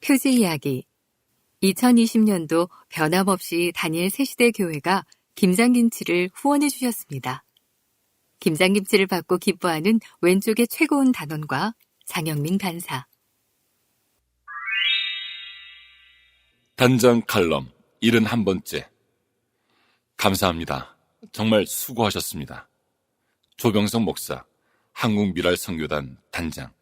표지 이야기. 2020년도 변함없이 다니엘 새시대 교회가 김장김치를 후원해 주셨습니다. 김장김치를 받고 기뻐하는 왼쪽의 최고운 단원과 장영민 간사. 단장 칼럼 71번째. 감사합니다. 정말 수고하셨습니다. 조병성 목사, 한국미랄선교단 단장.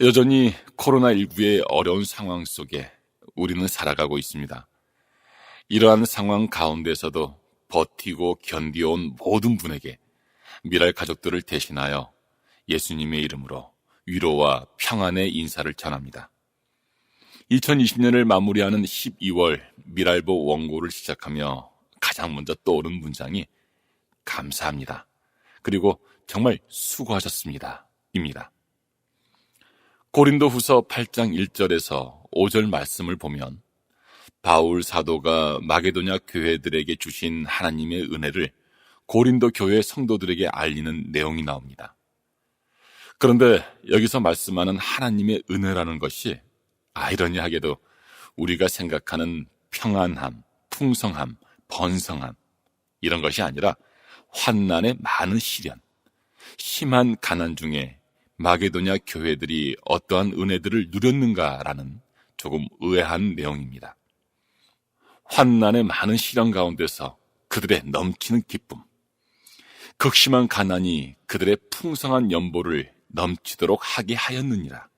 여전히 코로나19의 어려운 상황 속에 우리는 살아가고 있습니다. 이러한 상황 가운데서도 버티고 견디어온 모든 분에게 미랄 가족들을 대신하여 예수님의 이름으로 위로와 평안의 인사를 전합니다. 2020년을 마무리하는 12월 미랄보 원고를 시작하며 가장 먼저 떠오른 문장이 감사합니다. 그리고 정말 수고하셨습니다. 입니다. 고린도후서 8장 1절에서 5절 말씀을 보면 바울 사도가 마게도냐 교회들에게 주신 하나님의 은혜를 고린도 교회 성도들에게 알리는 내용이 나옵니다. 그런데 여기서 말씀하는 하나님의 은혜라는 것이 아이러니하게도 우리가 생각하는 평안함, 풍성함, 번성함 이런 것이 아니라 환난의 많은 시련, 심한 가난 중에 마게도냐 교회들이 어떠한 은혜들을 누렸는가라는 조금 의아한 내용입니다. 환난의 많은 시련 가운데서 그들의 넘치는 기쁨, 극심한 가난이 그들의 풍성한 연보를 넘치도록 하게 하였느니라.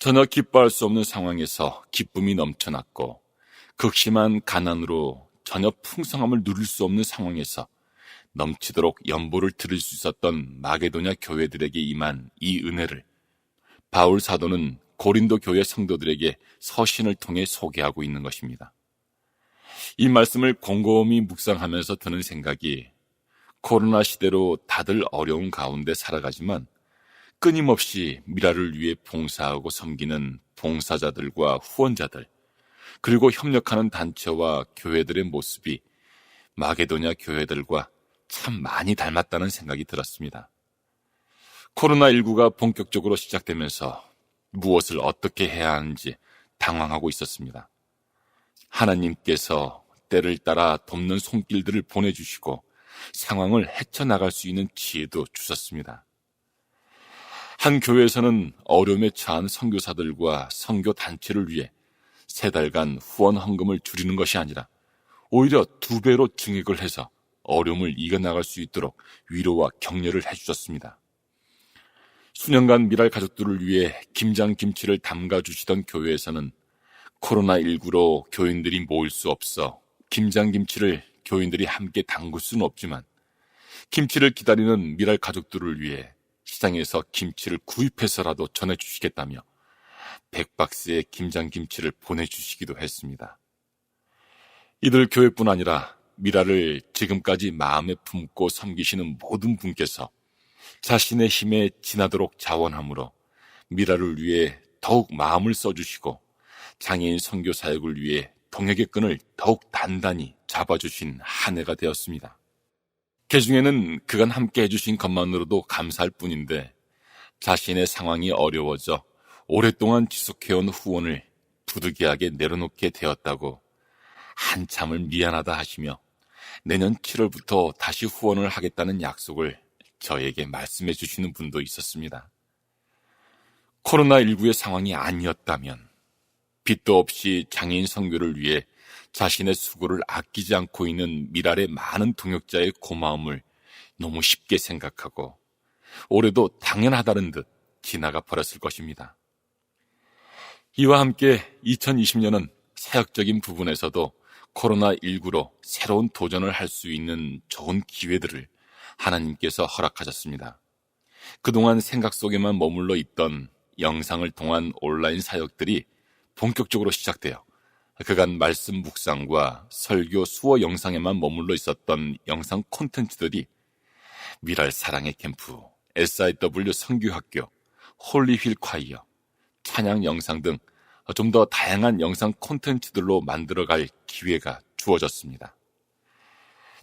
전혀 기뻐할 수 없는 상황에서 기쁨이 넘쳐났고 극심한 가난으로 전혀 풍성함을 누릴 수 없는 상황에서 넘치도록 연보를 들을 수 있었던 마게도냐 교회들에게 임한 이 은혜를 바울 사도는 고린도 교회 성도들에게 서신을 통해 소개하고 있는 것입니다. 이 말씀을 곰곰이 묵상하면서 드는 생각이 코로나 시대로 다들 어려운 가운데 살아가지만 끊임없이 미라를 위해 봉사하고 섬기는 봉사자들과 후원자들, 그리고 협력하는 단체와 교회들의 모습이 마게도냐 교회들과 참 많이 닮았다는 생각이 들었습니다. 코로나19가 본격적으로 시작되면서 무엇을 어떻게 해야 하는지 당황하고 있었습니다. 하나님께서 때를 따라 돕는 손길들을 보내주시고 상황을 헤쳐나갈 수 있는 지혜도 주셨습니다. 한 교회에서는 어려움에 처한 선교사들과 선교단체를 위해 3달간 후원 헌금을 줄이는 것이 아니라 오히려 2배로 증액을 해서 어려움을 이겨나갈 수 있도록 위로와 격려를 해주셨습니다. 수년간 미랄 가족들을 위해 김장김치를 담가주시던 교회에서는 코로나19로 교인들이 모일 수 없어 김장김치를 교인들이 함께 담글 수는 없지만 김치를 기다리는 미랄 가족들을 위해 시장에서 김치를 구입해서라도 전해주시겠다며 100박스의 김장김치를 보내주시기도 했습니다. 이들 교회뿐 아니라 미라를 지금까지 마음에 품고 섬기시는 모든 분께서 자신의 힘에 지나도록 자원함으로 미라를 위해 더욱 마음을 써주시고 장애인 선교 사역을 위해 동역의 끈을 더욱 단단히 잡아주신 한 해가 되었습니다. 그중에는 그간 함께 해주신 것만으로도 감사할 뿐인데 자신의 상황이 어려워져 오랫동안 지속해온 후원을 부득이하게 내려놓게 되었다고 한참을 미안하다 하시며 내년 7월부터 다시 후원을 하겠다는 약속을 저에게 말씀해 주시는 분도 있었습니다. 코로나19의 상황이 아니었다면 빚도 없이 장애인 선교를 위해 자신의 수고를 아끼지 않고 있는 미랄의 많은 동역자의 고마움을 너무 쉽게 생각하고 올해도 당연하다는 듯 지나가 버렸을 것입니다. 이와 함께 2020년은 사역적인 부분에서도 코로나19로 새로운 도전을 할 수 있는 좋은 기회들을 하나님께서 허락하셨습니다. 그동안 생각 속에만 머물러 있던 영상을 통한 온라인 사역들이 본격적으로 시작되어 그간 말씀 묵상과 설교 수어 영상에만 머물러 있었던 영상 콘텐츠들이 미랄 사랑의 캠프, SIW 선교학교, 홀리휠 콰이어, 찬양 영상 등 좀 더 다양한 영상 콘텐츠들로 만들어갈 기회가 주어졌습니다.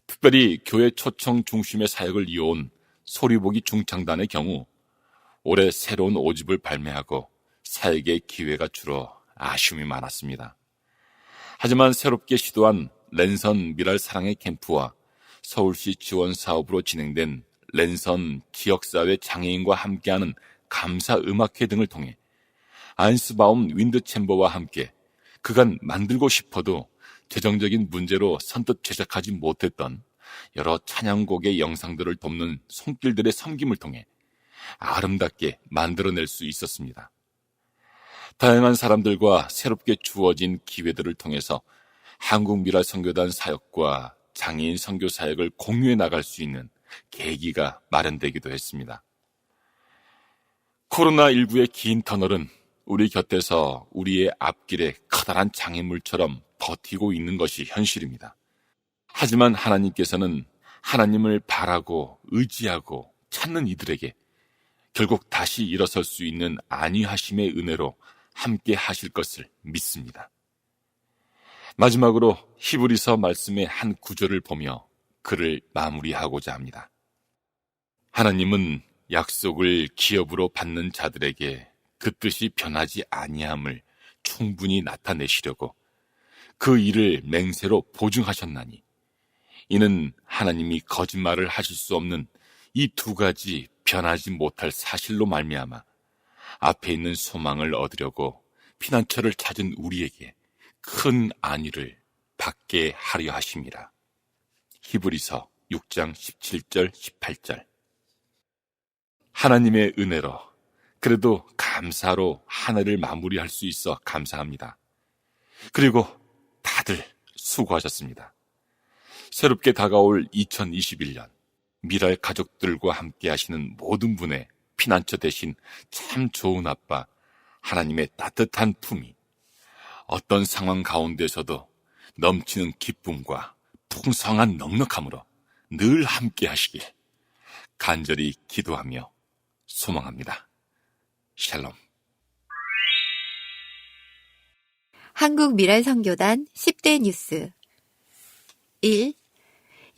특별히 교회 초청 중심의 사역을 이어온 소리보기 중창단의 경우 올해 새로운 5집을 발매하고 사역의 기회가 줄어 아쉬움이 많았습니다. 하지만 새롭게 시도한 랜선 미랄 사랑의 캠프와 서울시 지원 사업으로 진행된 랜선 지역사회 장애인과 함께하는 감사 음악회 등을 통해 안스바움 윈드 챔버와 함께 그간 만들고 싶어도 재정적인 문제로 선뜻 제작하지 못했던 여러 찬양곡의 영상들을 돕는 손길들의 섬김을 통해 아름답게 만들어낼 수 있었습니다. 다양한 사람들과 새롭게 주어진 기회들을 통해서 한국미랄 선교단 사역과 장애인 선교 사역을 공유해 나갈 수 있는 계기가 마련되기도 했습니다. 코로나19의 긴 터널은 우리 곁에서 우리의 앞길에 커다란 장애물처럼 버티고 있는 것이 현실입니다. 하지만 하나님께서는 하나님을 바라고 의지하고 찾는 이들에게 결국 다시 일어설 수 있는 안위하심의 은혜로 함께 하실 것을 믿습니다. 마지막으로 히브리서 말씀의 한 구절을 보며 글을 마무리하고자 합니다. 하나님은 약속을 기업으로 받는 자들에게 그 뜻이 변하지 아니함을 충분히 나타내시려고 그 일을 맹세로 보증하셨나니 이는 하나님이 거짓말을 하실 수 없는 이 두 가지 변하지 못할 사실로 말미암아 앞에 있는 소망을 얻으려고 피난처를 찾은 우리에게 큰 안위를 받게 하려 하심이라. 히브리서 6장 17절 18절. 하나님의 은혜로 그래도 감사로 한 해를 마무리할 수 있어 감사합니다. 그리고 다들 수고하셨습니다. 새롭게 다가올 2021년 미랄 가족들과 함께 하시는 모든 분의 피난처 대신 참 좋은 아빠 하나님의 따뜻한 품이 어떤 상황 가운데서도 넘치는 기쁨과 풍성한 넉넉함으로 늘 함께 하시길 간절히 기도하며 소망합니다. 샬롬. 한국 미랄 선교단 10대 뉴스 1.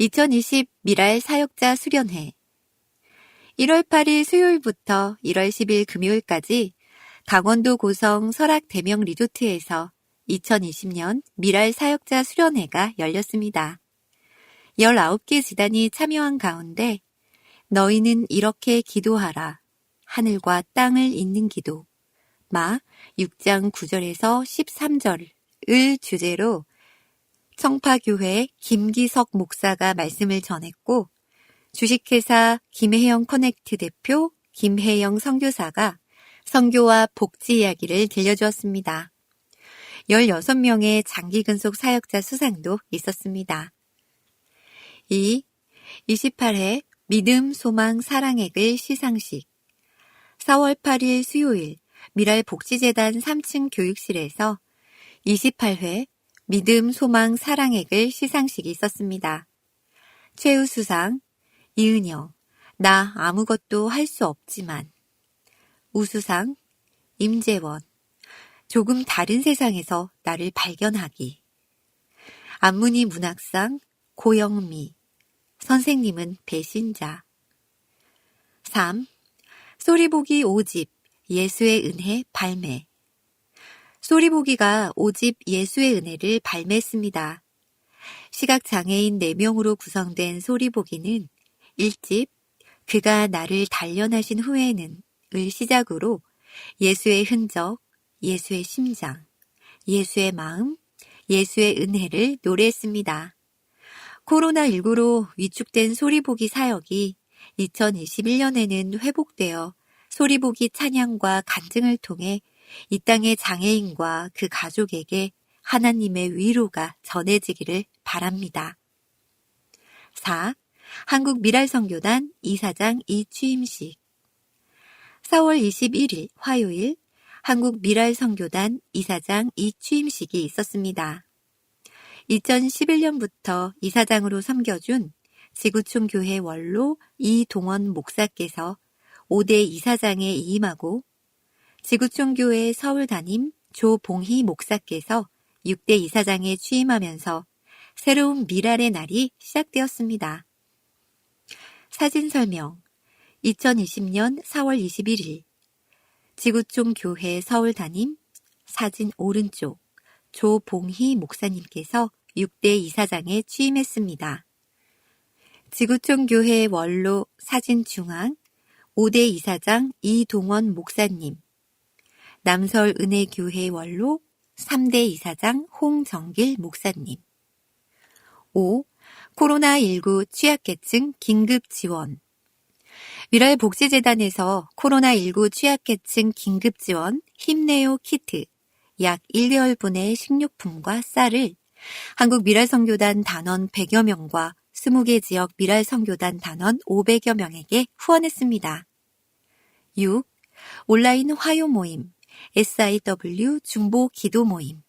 2020 미랄 사역자 수련회 1월 8일 수요일부터 1월 10일 금요일까지 강원도 고성 설악 대명 리조트에서 2020년 미랄 사역자 수련회가 열렸습니다. 19개 지단이 참여한 가운데 너희는 이렇게 기도하라. 하늘과 땅을 잇는 기도. 마 6장 9절에서 13절을 주제로 청파교회 김기석 목사가 말씀을 전했고 주식회사 김혜영 커넥트 대표 김혜영 선교사가 선교와 복지 이야기를 들려주었습니다. 16명의 장기근속 사역자 수상도 있었습니다. 2. 28회 믿음, 소망, 사랑의 글 시상식 4월 8일 수요일 미랄 복지재단 3층 교육실에서 28회 믿음, 소망, 사랑의 글 시상식이 있었습니다. 최우수상 이은영, 나 아무것도 할 수 없지만. 우수상 임재원, 조금 다른 세상에서 나를 발견하기. 안문희 문학상 고영미, 선생님은 배신자. 3. 소리보기 5집 예수의 은혜 발매. 소리보기가 5집 예수의 은혜를 발매했습니다. 시각장애인 4명으로 구성된 소리보기는 1집 그가 나를 단련하신 후에는 을 시작으로 예수의 흔적, 예수의 심장, 예수의 마음, 예수의 은혜를 노래했습니다. 코로나19로 위축된 소리보기 사역이 2021년에는 회복되어 소리보기 찬양과 간증을 통해 이 땅의 장애인과 그 가족에게 하나님의 위로가 전해지기를 바랍니다. 4. 한국 미랄 선교단 이사장 이취임식 4월 21일 화요일 한국 미랄 선교단 이사장 이취임식이 있었습니다. 2011년부터 이사장으로 섬겨준 지구촌 교회 원로 이동원 목사께서 5대 이사장에 이임하고 지구촌 교회 서울 담임 조봉희 목사께서 6대 이사장에 취임하면서 새로운 미랄의 날이 시작되었습니다. 사진 설명 2020년 4월 21일 지구촌 교회 서울 담임, 사진 오른쪽, 조봉희 목사님께서 6대 이사장에 취임했습니다. 지구촌 교회 원로 사진 중앙, 5대 이사장 이동원 목사님, 남설 은혜교회 원로 3대 이사장 홍정길 목사님. 5. 코로나19 취약계층 긴급 지원. 미랄복지재단에서 코로나19 취약계층 긴급 지원 힘내요 키트 약 1개월분의 식료품과 쌀을 한국 미랄선교단 단원 100여 명과 20개 지역 미랄선교단 단원 500여 명에게 후원했습니다. 6. 온라인 화요 모임 SIW 중보 기도 모임.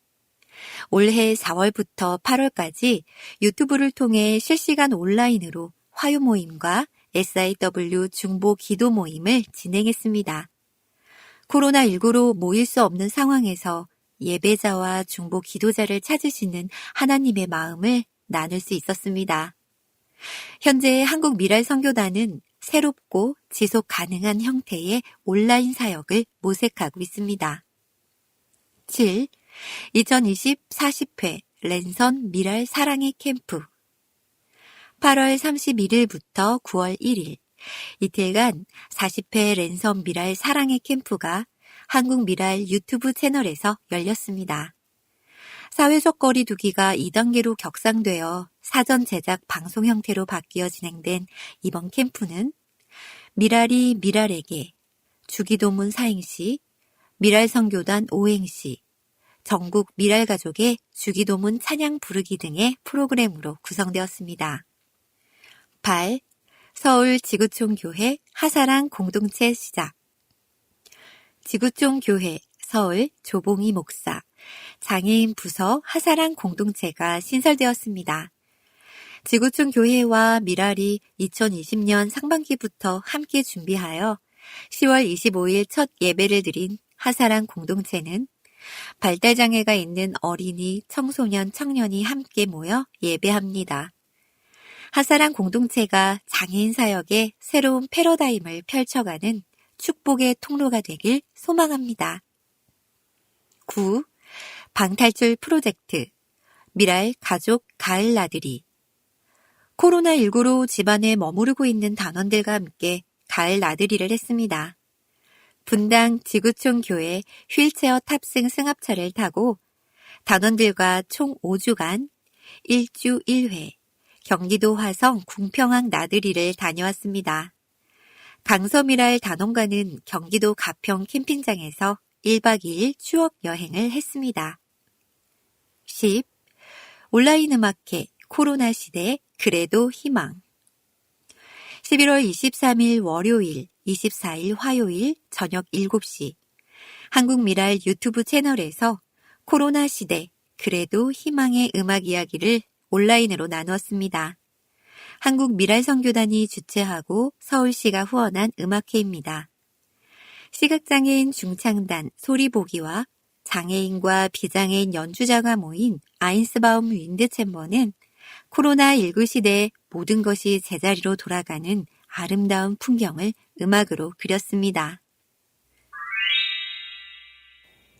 올해 4월부터 8월까지 유튜브를 통해 실시간 온라인으로 화요 모임과 SIW 중보 기도 모임을 진행했습니다. 코로나19로 모일 수 없는 상황에서 예배자와 중보 기도자를 찾으시는 하나님의 마음을 나눌 수 있었습니다. 현재 한국 미랄 선교단은 새롭고 지속 가능한 형태의 온라인 사역을 모색하고 있습니다. 7. 2020 40회 랜선 미랄 사랑의 캠프 8월 31일부터 9월 1일 이틀간 40회 랜선 미랄 사랑의 캠프가 한국 미랄 유튜브 채널에서 열렸습니다. 사회적 거리 두기가 2단계로 격상되어 사전 제작 방송 형태로 바뀌어 진행된 이번 캠프는 미랄이 미랄에게, 주기도문 사행시, 미랄선교단 오행시, 전국 미랄가족의 주기도문 찬양 부르기 등의 프로그램으로 구성되었습니다. 8. 서울 지구촌 교회 하사랑 공동체 시작. 지구촌 교회 서울 조봉희 목사, 장애인 부서 하사랑 공동체가 신설되었습니다. 지구촌 교회와 미랄이 2020년 상반기부터 함께 준비하여 10월 25일 첫 예배를 드린 하사랑 공동체는 발달장애가 있는 어린이, 청소년, 청년이 함께 모여 예배합니다. 하사랑 공동체가 장애인 사역의 새로운 패러다임을 펼쳐가는 축복의 통로가 되길 소망합니다. 9. 방탈출 프로젝트 미랄 가족 가을 나들이 코로나19로 집안에 머무르고 있는 단원들과 함께 가을 나들이를 했습니다. 분당 지구촌 교회 휠체어 탑승 승합차를 타고 단원들과 총 5주간 1주 1회 경기도 화성 궁평항 나들이를 다녀왔습니다. 강서미랄 단원과는 경기도 가평 캠핑장에서 1박 2일 추억 여행을 했습니다. 10. 온라인 음악회 코로나 시대 그래도 희망 11월 23일 월요일, 24일 화요일 저녁 7시 한국미랄 유튜브 채널에서 코로나 시대 그래도 희망의 음악 이야기를 온라인으로 나누었습니다. 한국미랄선교단이 주최하고 서울시가 후원한 음악회입니다. 시각장애인 중창단 소리보기와 장애인과 비장애인 연주자가 모인 아인스바움 윈드챔버는 코로나19 시대에 모든 것이 제자리로 돌아가는 아름다운 풍경을 음악으로 그렸습니다.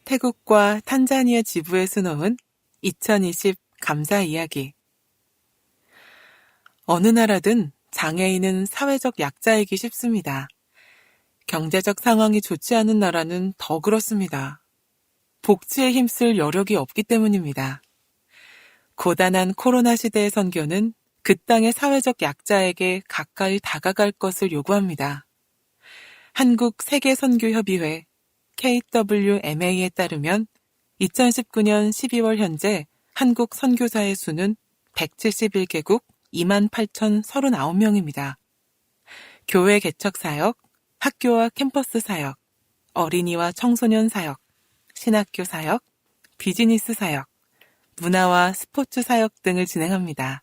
태국과 탄자니아 지부에 수놓은 2020 감사 이야기. 어느 나라든 장애인은 사회적 약자이기 쉽습니다. 경제적 상황이 좋지 않은 나라는 더 그렇습니다. 복지에 힘쓸 여력이 없기 때문입니다. 고단한 코로나 시대의 선교는 그 땅의 사회적 약자에게 가까이 다가갈 것을 요구합니다. 한국 세계선교협의회 KWMA에 따르면 2019년 12월 현재 한국 선교사의 수는 171개국 28,039명입니다. 교회 개척 사역, 학교와 캠퍼스 사역, 어린이와 청소년 사역, 신학교 사역, 비즈니스 사역, 문화와 스포츠 사역 등을 진행합니다.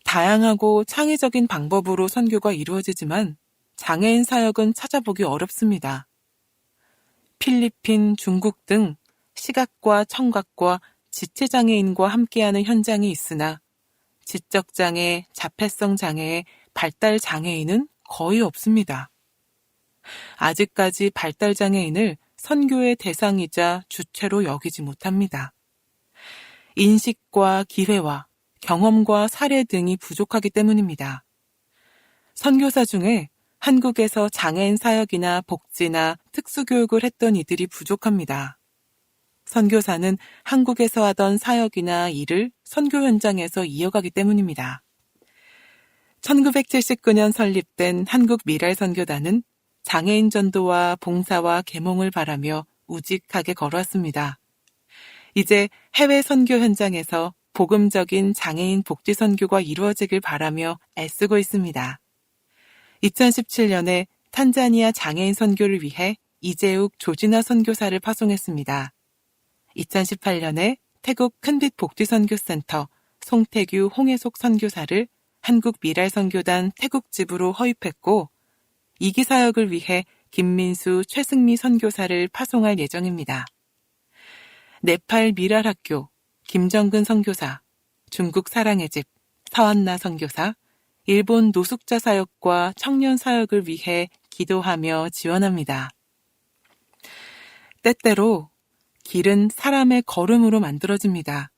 다양하고 창의적인 방법으로 선교가 이루어지지만 장애인 사역은 찾아보기 어렵습니다. 필리핀, 중국 등 시각과 청각과 지체장애인과 함께하는 현장이 있으나 지적장애, 자폐성 장애의 발달장애인은 거의 없습니다. 아직까지 발달장애인을 선교의 대상이자 주체로 여기지 못합니다. 인식과 기회와 경험과 사례 등이 부족하기 때문입니다. 선교사 중에 한국에서 장애인 사역이나 복지나 특수교육을 했던 이들이 부족합니다. 선교사는 한국에서 하던 사역이나 일을 선교 현장에서 이어가기 때문입니다. 1979년 설립된 한국미랄선교단은 장애인 전도와 봉사와 계몽을 바라며 우직하게 걸어왔습니다. 이제 해외 선교 현장에서 복음적인 장애인 복지 선교가 이루어지길 바라며 애쓰고 있습니다. 2017년에 탄자니아 장애인 선교를 위해 이재욱 조진아 선교사를 파송했습니다. 2018년에 태국 큰빛 복지선교센터 송태규 홍혜속 선교사를 한국미랄선교단 태국집으로 허입했고 2기 사역을 위해 김민수 최승미 선교사를 파송할 예정입니다. 네팔 미랄학교 김정근 선교사, 중국 사랑의 집 서한나 선교사, 일본 노숙자 사역과 청년 사역을 위해 기도하며 지원합니다. 때때로 길은 사람의 걸음으로 만들어집니다.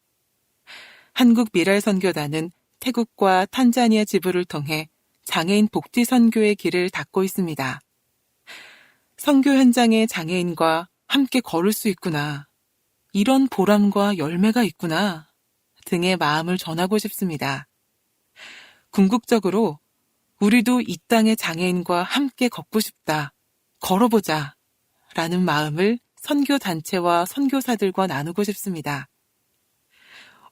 한국미랄선교단은 태국과 탄자니아 지부를 통해 장애인 복지 선교의 길을 닫고 있습니다. 선교 현장의 장애인과 함께 걸을 수 있구나. 이런 보람과 열매가 있구나. 등의 마음을 전하고 싶습니다. 궁극적으로 우리도 이 땅의 장애인과 함께 걷고 싶다. 걸어보자. 라는 마음을 선교단체와 선교사들과 나누고 싶습니다.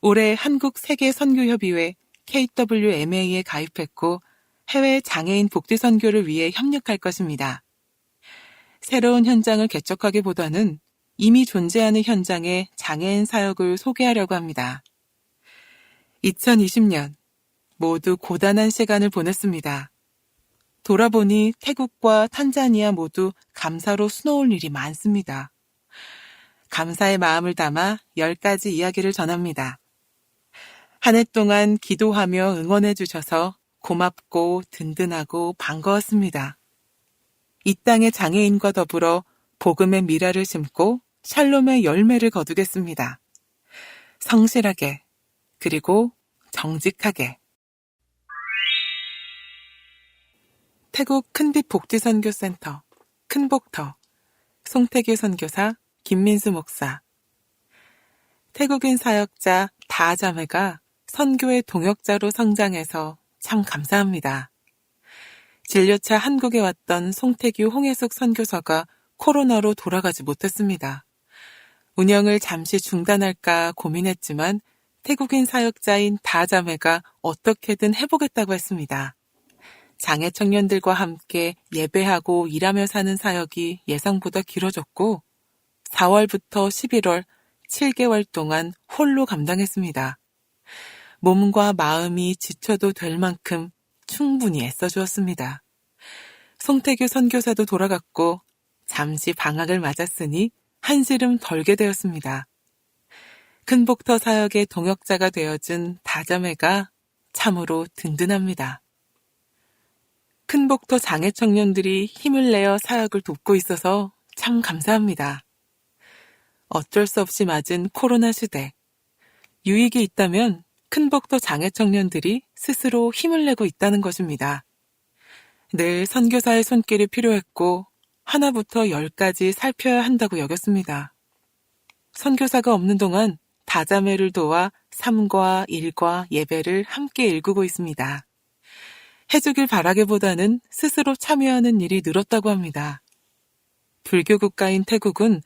올해 한국세계선교협의회 KWMA에 가입했고 해외 장애인 복지 선교를 위해 협력할 것입니다. 새로운 현장을 개척하기보다는 이미 존재하는 현장의 장애인 사역을 소개하려고 합니다. 2020년 모두 고단한 시간을 보냈습니다. 돌아보니 태국과 탄자니아 모두 감사로 수놓을 일이 많습니다. 감사의 마음을 담아 10가지 이야기를 전합니다. 한 해 동안 기도하며 응원해 주셔서 고맙고 든든하고 반가웠습니다. 이 땅의 장애인과 더불어 복음의 미랄을 심고 샬롬의 열매를 거두겠습니다. 성실하게 그리고 정직하게. 태국 큰빛 복지선교센터 큰복터 송태규 선교사 김민수 목사. 태국인 사역자 다자매가 선교의 동역자로 성장해서 참 감사합니다. 진료차 한국에 왔던 송태규 홍혜숙 선교사가 코로나로 돌아가지 못했습니다. 운영을 잠시 중단할까 고민했지만 태국인 사역자인 다자매가 어떻게든 해보겠다고 했습니다. 장애 청년들과 함께 예배하고 일하며 사는 사역이 예상보다 길어졌고 4월부터 11월 7개월 동안 홀로 감당했습니다. 몸과 마음이 지쳐도 될 만큼 충분히 애써주었습니다. 송태규 선교사도 돌아갔고 잠시 방학을 맞았으니 한시름 덜게 되었습니다. 큰복터 사역의 동역자가 되어준 다자매가 참으로 든든합니다. 큰복터 장애 청년들이 힘을 내어 사역을 돕고 있어서 참 감사합니다. 어쩔 수 없이 맞은 코로나 시대. 유익이 있다면 큰복터 장애 청년들이 스스로 힘을 내고 있다는 것입니다. 늘 선교사의 손길이 필요했고 하나부터 10까지 살펴야 한다고 여겼습니다. 선교사가 없는 동안 다자매를 도와 삶과 일과 예배를 함께 일구고 있습니다. 해주길 바라기보다는 스스로 참여하는 일이 늘었다고 합니다. 불교 국가인 태국은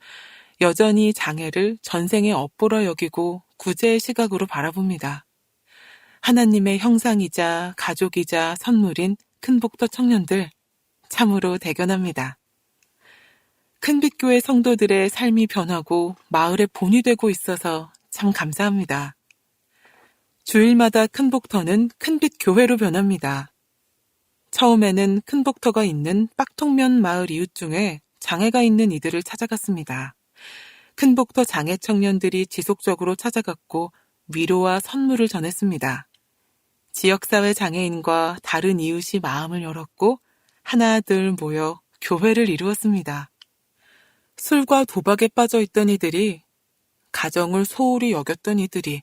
여전히 장애를 전생의 업보로 여기고 구제의 시각으로 바라봅니다. 하나님의 형상이자 가족이자 선물인 큰복터 청년들 참으로 대견합니다. 큰빛교회 성도들의 삶이 변하고 마을의 본이 되고 있어서 참 감사합니다. 주일마다 큰복터는 큰빛교회로 변합니다. 처음에는 큰복터가 있는 빡통면 마을 이웃 중에 장애가 있는 이들을 찾아갔습니다. 큰복터 장애 청년들이 지속적으로 찾아갔고 위로와 선물을 전했습니다. 지역사회 장애인과 다른 이웃이 마음을 열었고 하나둘 모여 교회를 이루었습니다. 술과 도박에 빠져 있던 이들이, 가정을 소홀히 여겼던 이들이,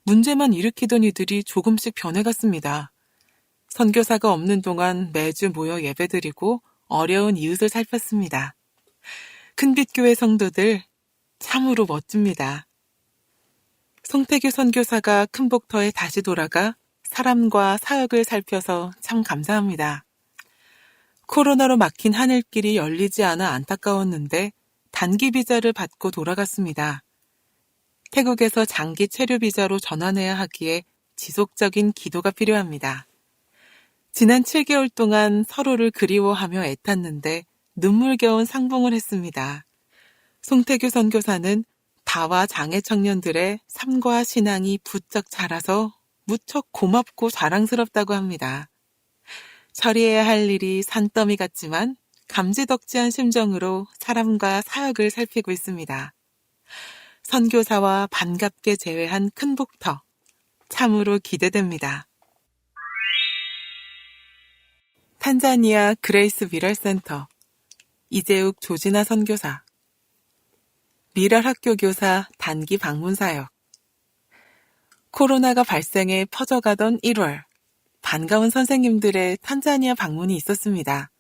문제만 일으키던 이들이 조금씩 변해갔습니다. 선교사가 없는 동안 매주 모여 예배드리고 어려운 이웃을 살폈습니다. 큰빛교회 성도들 참으로 멋집니다. 송태규 선교사가 큰복터에 다시 돌아가 사람과 사역을 살펴서 참 감사합니다. 코로나로 막힌 하늘길이 열리지 않아 안타까웠는데 단기 비자를 받고 돌아갔습니다. 태국에서 장기 체류 비자로 전환해야 하기에 지속적인 기도가 필요합니다. 지난 7개월 동안 서로를 그리워하며 애탔는데 눈물겨운 상봉을 했습니다. 송태규 선교사는 다와 장애 청년들의 삶과 신앙이 부쩍 자라서 무척 고맙고 자랑스럽다고 합니다. 처리해야 할 일이 산더미 같지만 감지덕지한 심정으로 사람과 사역을 살피고 있습니다. 선교사와 반갑게 재회한 큰복터, 참으로 기대됩니다. 탄자니아 그레이스 미랄 센터, 이재욱 조진아 선교사, 미랄 학교 교사 단기 방문 사역. 코로나가 발생해 퍼져가던 1월, 반가운 선생님들의 탄자니아 방문이 있었습니다.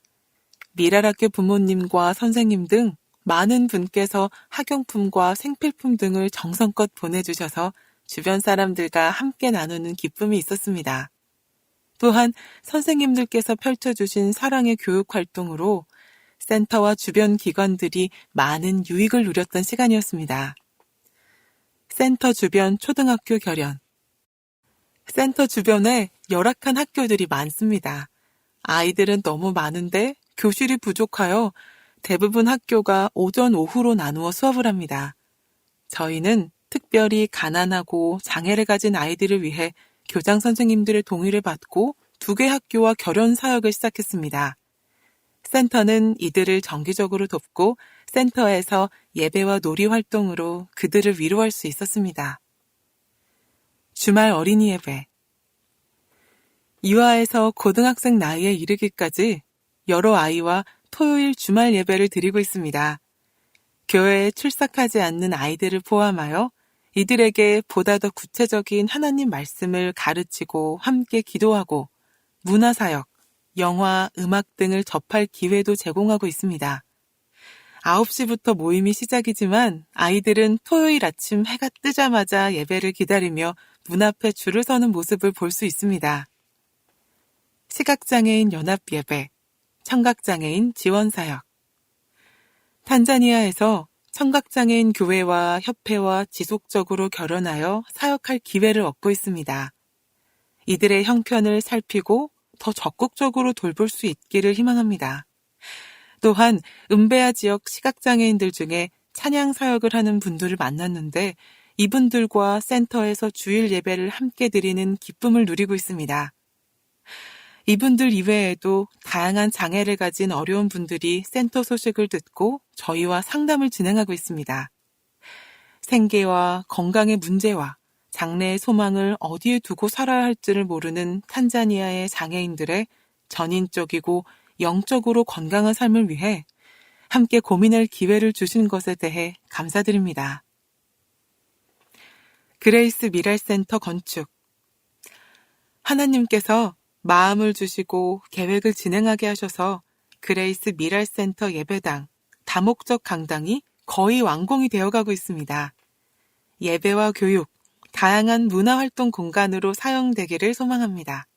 미랄 학교 부모님과 선생님 등 많은 분께서 학용품과 생필품 등을 정성껏 보내주셔서 주변 사람들과 함께 나누는 기쁨이 있었습니다. 또한 선생님들께서 펼쳐주신 사랑의 교육 활동으로 센터와 주변 기관들이 많은 유익을 누렸던 시간이었습니다. 센터 주변 초등학교 결연. 센터 주변에 열악한 학교들이 많습니다. 아이들은 너무 많은데 교실이 부족하여 대부분 학교가 오전, 오후로 나누어 수업을 합니다. 저희는 특별히 가난하고 장애를 가진 아이들을 위해 교장 선생님들의 동의를 받고 2개 학교와 결연 사역을 시작했습니다. 센터는 이들을 정기적으로 돕고 센터에서 예배와 놀이 활동으로 그들을 위로할 수 있었습니다. 주말 어린이 예배. 유아에서 고등학생 나이에 이르기까지 여러 아이와 토요일 주말 예배를 드리고 있습니다. 교회에 출석하지 않는 아이들을 포함하여 이들에게 보다 더 구체적인 하나님 말씀을 가르치고 함께 기도하고 문화사역, 영화, 음악 등을 접할 기회도 제공하고 있습니다. 9시부터 모임이 시작이지만 아이들은 토요일 아침 해가 뜨자마자 예배를 기다리며 문 앞에 줄을 서는 모습을 볼 수 있습니다. 시각장애인 연합예배, 청각장애인 지원사역. 탄자니아에서 청각장애인 교회와 협회와 지속적으로 결연하여 사역할 기회를 얻고 있습니다. 이들의 형편을 살피고 더 적극적으로 돌볼 수 있기를 희망합니다. 또한 은베아 지역 시각장애인들 중에 찬양 사역을 하는 분들을 만났는데 이분들과 센터에서 주일 예배를 함께 드리는 기쁨을 누리고 있습니다. 이분들 이외에도 다양한 장애를 가진 어려운 분들이 센터 소식을 듣고 저희와 상담을 진행하고 있습니다. 생계와 건강의 문제와 장래의 소망을 어디에 두고 살아야 할지를 모르는 탄자니아의 장애인들의 전인적이고 영적으로 건강한 삶을 위해 함께 고민할 기회를 주신 것에 대해 감사드립니다. 그레이스 미랄 센터 건축. 하나님께서 마음을 주시고 계획을 진행하게 하셔서 그레이스 미랄 센터 예배당, 다목적 강당이 거의 완공이 되어가고 있습니다. 예배와 교육, 다양한 문화활동 공간으로 사용되기를 소망합니다.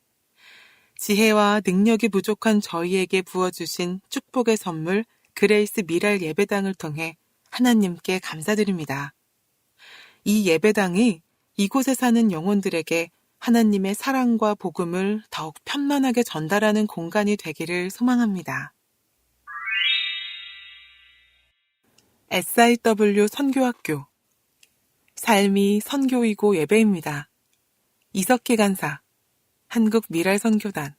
지혜와 능력이 부족한 저희에게 부어주신 축복의 선물 그레이스 미랄 예배당을 통해 하나님께 감사드립니다. 이 예배당이 이곳에 사는 영혼들에게 하나님의 사랑과 복음을 더욱 편만하게 전달하는 공간이 되기를 소망합니다. SIW 선교학교. 삶이 선교이고 예배입니다. 이석희 간사, 한국미랄선교단.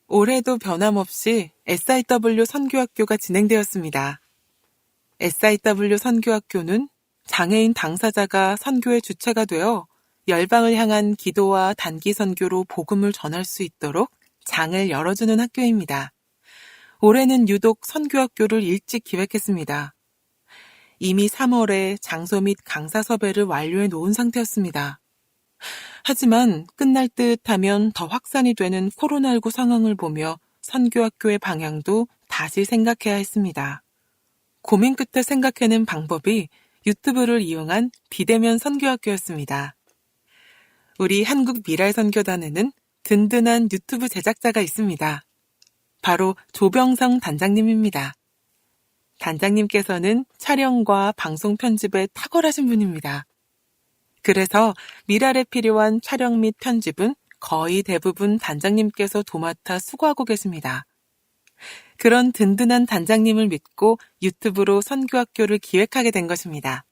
올해도 변함없이 SIW 선교학교가 진행되었습니다. SIW 선교학교는 장애인 당사자가 선교의 주체가 되어 열방을 향한 기도와 단기 선교로 복음을 전할 수 있도록 장을 열어주는 학교입니다. 올해는 유독 선교학교를 일찍 기획했습니다. 이미 3월에 장소 및 강사 섭외를 완료해 놓은 상태였습니다. 하지만 끝날 듯 하면 더 확산이 되는 코로나19 상황을 보며 선교학교의 방향도 다시 생각해야 했습니다. 고민 끝에 생각해낸 방법이 유튜브를 이용한 비대면 선교학교였습니다. 우리 한국 미랄선교단에는 든든한 유튜브 제작자가 있습니다. 바로 조병성 단장님입니다. 단장님께서는 촬영과 방송 편집에 탁월하신 분입니다. 그래서 미랄에 필요한 촬영 및 편집은 거의 대부분 단장님께서 도맡아 수고하고 계십니다. 그런 든든한 단장님을 믿고 유튜브로 선교학교를 기획하게 된 것입니다.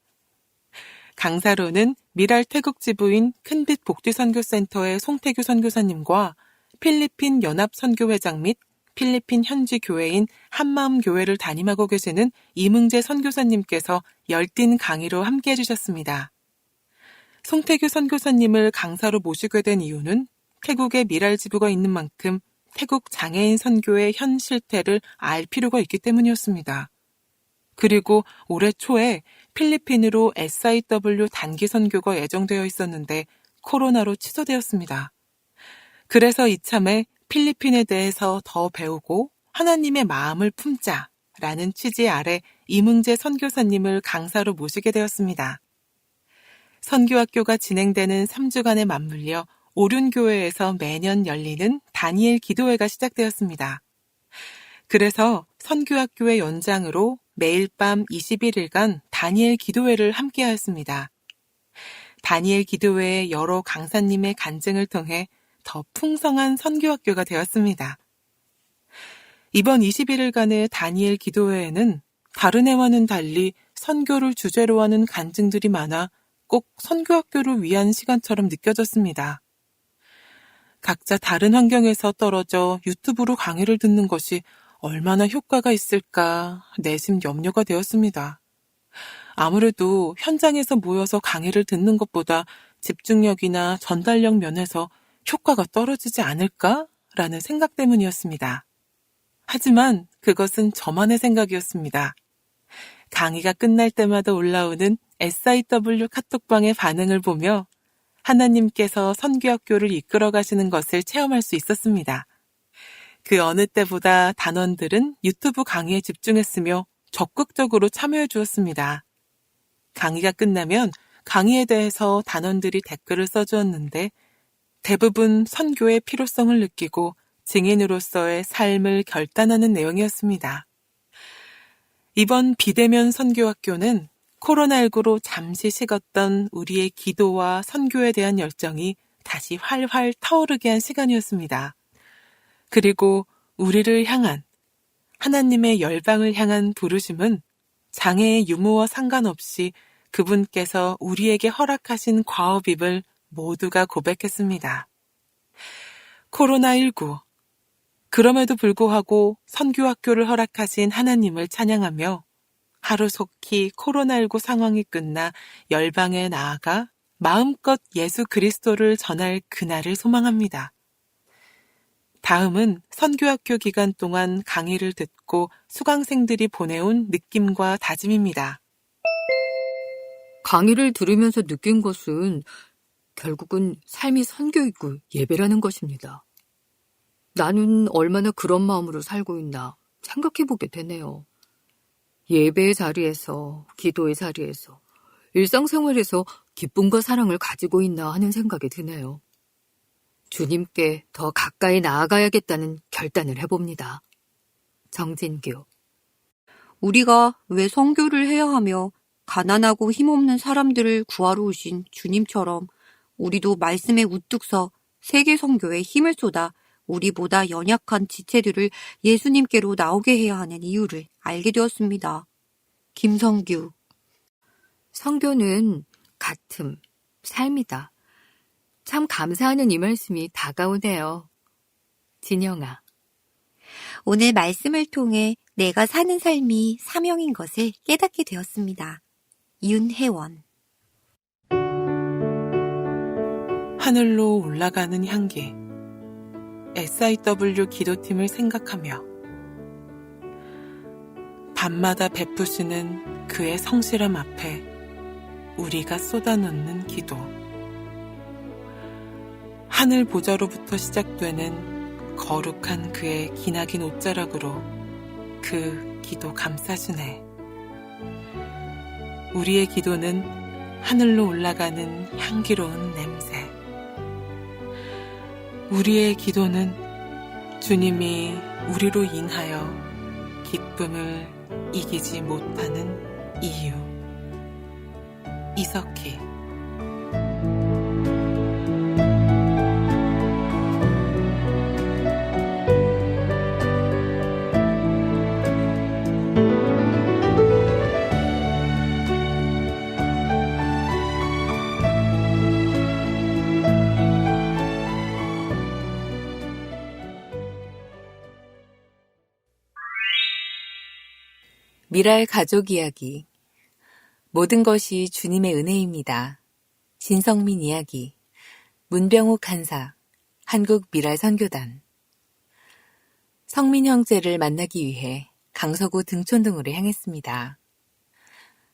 강사로는 미랄 태국 지부인 큰빛 복지선교센터의 송태규 선교사님과 필리핀 연합선교회장 및 필리핀 현지 교회인 한마음교회를 담임하고 계시는 이문재 선교사님께서 열띤 강의로 함께해 주셨습니다. 송태규 선교사님을 강사로 모시게 된 이유는 태국에 미랄 지부가 있는 만큼 태국 장애인 선교의 현 실태를 알 필요가 있기 때문이었습니다. 그리고 올해 초에 필리핀으로 SIW 단기 선교가 예정되어 있었는데 코로나로 취소되었습니다. 그래서 이참에 필리핀에 대해서 더 배우고 하나님의 마음을 품자라는 취지 아래 이문재 선교사님을 강사로 모시게 되었습니다. 선교학교가 진행되는 3주간에 맞물려 오륜교회에서 매년 열리는 다니엘 기도회가 시작되었습니다. 그래서 선교학교의 연장으로 매일 밤 21일간 다니엘 기도회를 함께하였습니다. 다니엘 기도회의 여러 강사님의 간증을 통해 더 풍성한 선교학교가 되었습니다. 이번 21일간의 다니엘 기도회에는 다른 해와는 달리 선교를 주제로 하는 간증들이 많아 꼭 선교학교를 위한 시간처럼 느껴졌습니다. 각자 다른 환경에서 떨어져 유튜브로 강의를 듣는 것이 얼마나 효과가 있을까 내심 염려가 되었습니다. 아무래도 현장에서 모여서 강의를 듣는 것보다 집중력이나 전달력 면에서 효과가 떨어지지 않을까라는 생각 때문이었습니다. 하지만 그것은 저만의 생각이었습니다. 강의가 끝날 때마다 올라오는 SIW 카톡방의 반응을 보며 하나님께서 선교학교를 이끌어 가시는 것을 체험할 수 있었습니다. 그 어느 때보다 단원들은 유튜브 강의에 집중했으며 적극적으로 참여해 주었습니다. 강의가 끝나면 강의에 대해서 단원들이 댓글을 써주었는데 대부분 선교의 필요성을 느끼고 증인으로서의 삶을 결단하는 내용이었습니다. 이번 비대면 선교학교는 코로나19로 잠시 식었던 우리의 기도와 선교에 대한 열정이 다시 활활 타오르게 한 시간이었습니다. 그리고 우리를 향한 하나님의 열방을 향한 부르심은 장애의 유무와 상관없이 그분께서 우리에게 허락하신 과업임을 모두가 고백했습니다. 코로나19, 그럼에도 불구하고 선교학교를 허락하신 하나님을 찬양하며 하루속히 코로나19 상황이 끝나 열방에 나아가 마음껏 예수 그리스도를 전할 그날을 소망합니다. 다음은 선교학교 기간 동안 강의를 듣고 수강생들이 보내온 느낌과 다짐입니다. 강의를 들으면서 느낀 것은 결국은 삶이 선교이고 예배라는 것입니다. 나는 얼마나 그런 마음으로 살고 있나 생각해보게 되네요. 예배의 자리에서, 기도의 자리에서, 일상생활에서 기쁨과 사랑을 가지고 있나 하는 생각이 드네요. 주님께 더 가까이 나아가야겠다는 결단을 해봅니다. 정진규. 우리가 왜 선교를 해야 하며 가난하고 힘없는 사람들을 구하러 오신 주님처럼 우리도 말씀에 우뚝 서 세계 선교에 힘을 쏟아 우리보다 연약한 지체들을 예수님께로 나오게 해야 하는 이유를 알게 되었습니다. 김성규. 선교는 같음, 삶이다. 참 감사하는 이 말씀이 다가오네요. 진영아. 오늘 말씀을 통해 내가 사는 삶이 사명인 것을 깨닫게 되었습니다. 윤혜원. 하늘로 올라가는 향기. SIW 기도팀을 생각하며 밤마다 베푸시는 그의 성실함 앞에 우리가 쏟아놓는 기도. 하늘 보좌로부터 시작되는 거룩한 그의 기나긴 옷자락으로 그 기도 감싸주네. 우리의 기도는 하늘로 올라가는 향기로운 냄새. 우리의 기도는 주님이 우리로 인하여 기쁨을 이기지 못하는 이유. 이석희. 미랄 가족 이야기. 모든 것이 주님의 은혜입니다. 진성민 이야기. 문병욱 간사. 한국 미랄 선교단. 성민 형제를 만나기 위해 강서구 등촌동으로 향했습니다.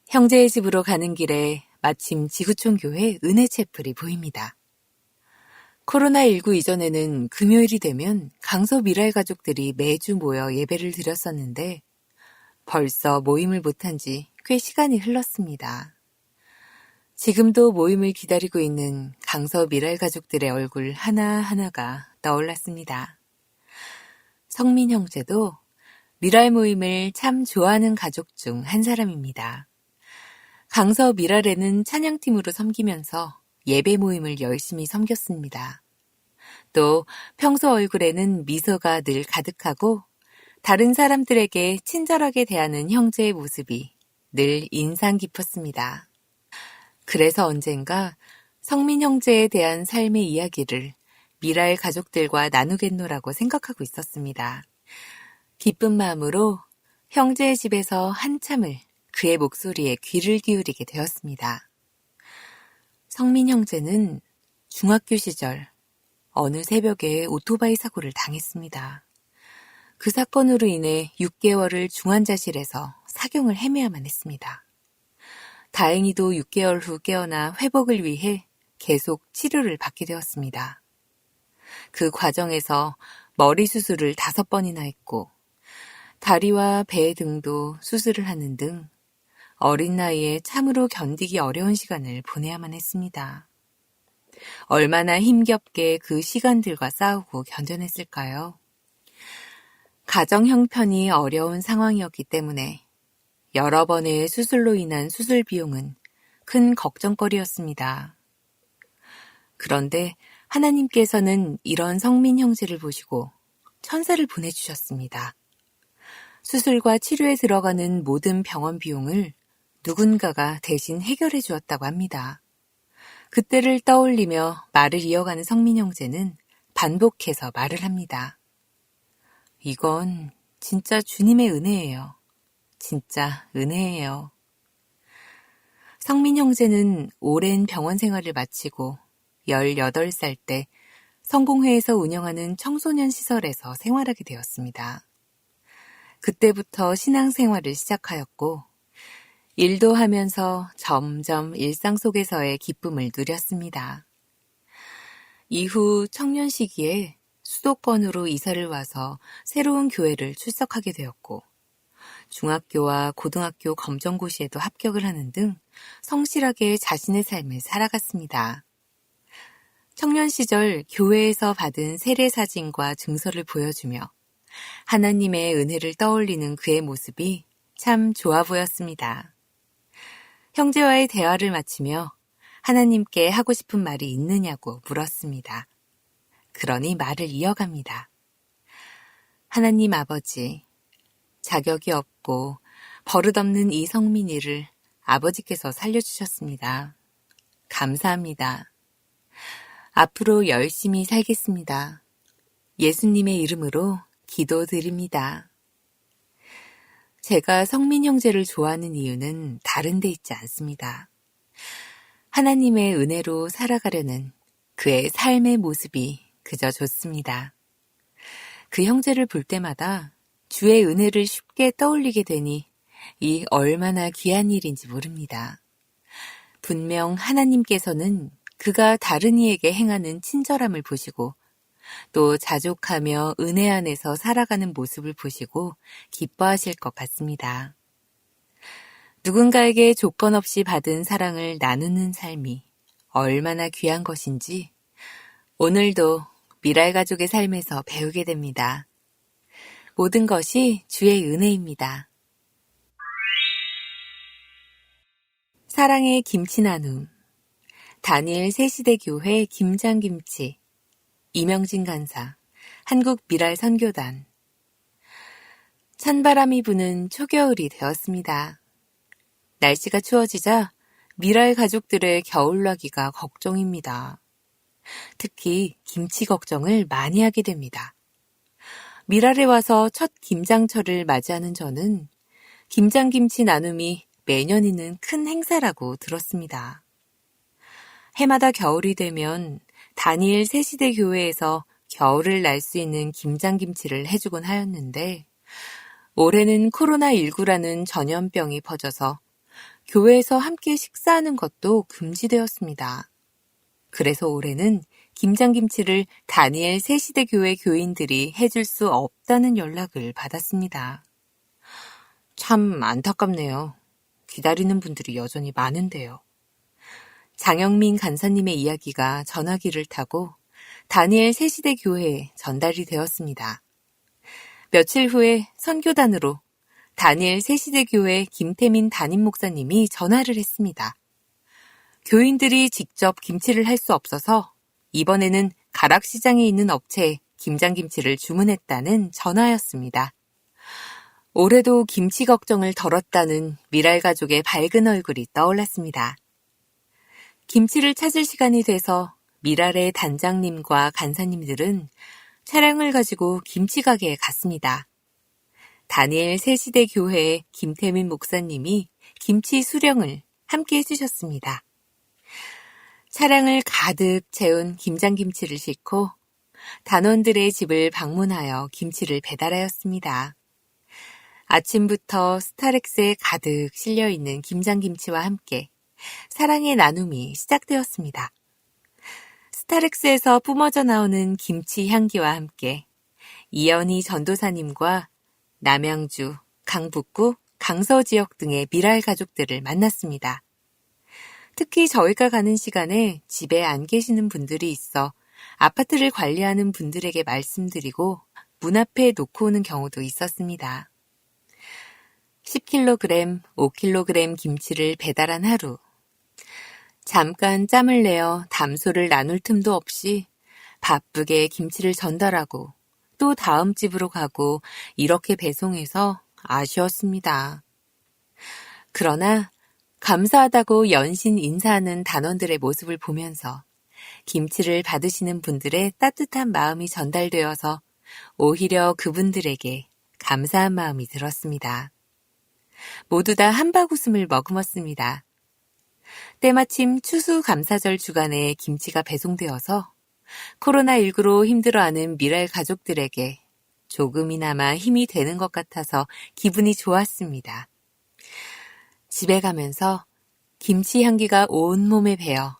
형제의 집으로 가는 길에 마침 지구촌 교회 은혜채플이 보입니다. 코로나19 이전에는 금요일이 되면 강서 미랄 가족들이 매주 모여 예배를 드렸었는데 벌써 모임을 못한 지 꽤 시간이 흘렀습니다. 지금도 모임을 기다리고 있는 강서 미랄 가족들의 얼굴 하나하나가 떠올랐습니다. 성민 형제도 미랄 모임을 참 좋아하는 가족 중 한 사람입니다. 강서 미랄에는 찬양팀으로 섬기면서 예배 모임을 열심히 섬겼습니다. 또 평소 얼굴에는 미소가 늘 가득하고 다른 사람들에게 친절하게 대하는 형제의 모습이 늘 인상 깊었습니다. 그래서 언젠가 성민 형제에 대한 삶의 이야기를 미랄 가족들과 나누겠노라고 생각하고 있었습니다. 기쁜 마음으로 형제의 집에서 한참을 그의 목소리에 귀를 기울이게 되었습니다. 성민 형제는 중학교 시절 어느 새벽에 오토바이 사고를 당했습니다. 그 사건으로 인해 6개월을 중환자실에서 사경을 헤매야만 했습니다. 다행히도 6개월 후 깨어나 회복을 위해 계속 치료를 받게 되었습니다. 그 과정에서 머리 수술을 5번이나 했고 다리와 배 등도 수술을 하는 등 어린 나이에 참으로 견디기 어려운 시간을 보내야만 했습니다. 얼마나 힘겹게 그 시간들과 싸우고 견뎌냈을까요? 가정 형편이 어려운 상황이었기 때문에 여러 번의 수술로 인한 수술 비용은 큰 걱정거리였습니다. 그런데 하나님께서는 이런 성민 형제를 보시고 천사를 보내주셨습니다. 수술과 치료에 들어가는 모든 병원 비용을 누군가가 대신 해결해 주었다고 합니다. 그때를 떠올리며 말을 이어가는 성민 형제는 반복해서 말을 합니다. 이건 진짜 주님의 은혜예요. 진짜 은혜예요. 성민 형제는 오랜 병원 생활을 마치고 18살 때 성공회에서 운영하는 청소년 시설에서 생활하게 되었습니다. 그때부터 신앙생활을 시작하였고 일도 하면서 점점 일상 속에서의 기쁨을 누렸습니다. 이후 청년 시기에 수도권으로 이사를 와서 새로운 교회를 출석하게 되었고 중학교와 고등학교 검정고시에도 합격을 하는 등 성실하게 자신의 삶을 살아갔습니다. 청년 시절 교회에서 받은 세례 사진과 증서를 보여주며 하나님의 은혜를 떠올리는 그의 모습이 참 좋아 보였습니다. 형제와의 대화를 마치며 하나님께 하고 싶은 말이 있느냐고 물었습니다. 그러니 말을 이어갑니다. 하나님 아버지, 자격이 없고 버릇없는 이 성민이를 아버지께서 살려주셨습니다. 감사합니다. 앞으로 열심히 살겠습니다. 예수님의 이름으로 기도드립니다. 제가 성민 형제를 좋아하는 이유는 다른 데 있지 않습니다. 하나님의 은혜로 살아가려는 그의 삶의 모습이 그저 좋습니다. 그 형제를 볼 때마다 주의 은혜를 쉽게 떠올리게 되니 이 얼마나 귀한 일인지 모릅니다. 분명 하나님께서는 그가 다른 이에게 행하는 친절함을 보시고 또 자족하며 은혜 안에서 살아가는 모습을 보시고 기뻐하실 것 같습니다. 누군가에게 조건 없이 받은 사랑을 나누는 삶이 얼마나 귀한 것인지 오늘도 미랄 가족의 삶에서 배우게 됩니다. 모든 것이 주의 은혜입니다. 사랑의 김치 나눔. 다니엘 새시대교회 김장김치. 이명진 간사. 한국 미랄 선교단. 찬바람이 부는 초겨울이 되었습니다. 날씨가 추워지자 미랄 가족들의 겨울나기가 걱정입니다. 특히 김치 걱정을 많이 하게 됩니다. 미랄에 와서 첫 김장철을 맞이하는 저는 김장김치 나눔이 매년 있는 큰 행사라고 들었습니다. 해마다 겨울이 되면 다니엘 새시대 교회에서 겨울을 날 수 있는 김장김치를 해주곤 하였는데 올해는 코로나19라는 전염병이 퍼져서 교회에서 함께 식사하는 것도 금지되었습니다. 그래서 올해는 김장김치를 다니엘 새시대 교회 교인들이 해줄 수 없다는 연락을 받았습니다. 참 안타깝네요. 기다리는 분들이 여전히 많은데요. 장영민 간사님의 이야기가 전화기를 타고 다니엘 새시대 교회에 전달이 되었습니다. 며칠 후에 선교단으로 다니엘 새시대 교회 김태민 담임 목사님이 전화를 했습니다. 교인들이 직접 김치를 할 수 없어서 이번에는 가락시장에 있는 업체에 김장김치를 주문했다는 전화였습니다. 올해도 김치 걱정을 덜었다는 미랄 가족의 밝은 얼굴이 떠올랐습니다. 김치를 찾을 시간이 돼서 미랄의 단장님과 간사님들은 차량을 가지고 김치 가게에 갔습니다. 다니엘 새시대 교회의 김태민 목사님이 김치 수령을 함께 해주셨습니다. 차량을 가득 채운 김장김치를 싣고 단원들의 집을 방문하여 김치를 배달하였습니다. 아침부터 스타렉스에 가득 실려있는 김장김치와 함께 사랑의 나눔이 시작되었습니다. 스타렉스에서 뿜어져 나오는 김치 향기와 함께 이연희 전도사님과 남양주, 강북구, 강서 지역 등의 미랄 가족들을 만났습니다. 특히 저희가 가는 시간에 집에 안 계시는 분들이 있어 아파트를 관리하는 분들에게 말씀드리고 문 앞에 놓고 오는 경우도 있었습니다. 10kg, 5kg 김치를 배달한 하루. 잠깐 짬을 내어 담소를 나눌 틈도 없이 바쁘게 김치를 전달하고 또 다음 집으로 가고 이렇게 배송해서 아쉬웠습니다. 그러나 감사하다고 연신 인사하는 단원들의 모습을 보면서 김치를 받으시는 분들의 따뜻한 마음이 전달되어서 오히려 그분들에게 감사한 마음이 들었습니다. 모두 다 한바구음을 머금었습니다. 때마침 추수감사절 주간에 김치가 배송되어서 코로나19로 힘들어하는 미랄 가족들에게 조금이나마 힘이 되는 것 같아서 기분이 좋았습니다. 집에 가면서 김치 향기가 온몸에 배어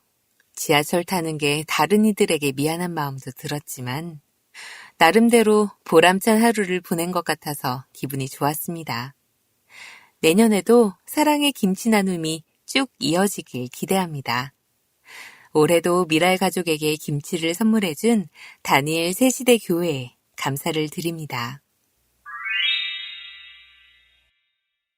지하철 타는 게 다른 이들에게 미안한 마음도 들었지만 나름대로 보람찬 하루를 보낸 것 같아서 기분이 좋았습니다. 내년에도 사랑의 김치 나눔이 쭉 이어지길 기대합니다. 올해도 미랄 가족에게 김치를 선물해준 다니엘 새시대 교회에 감사를 드립니다.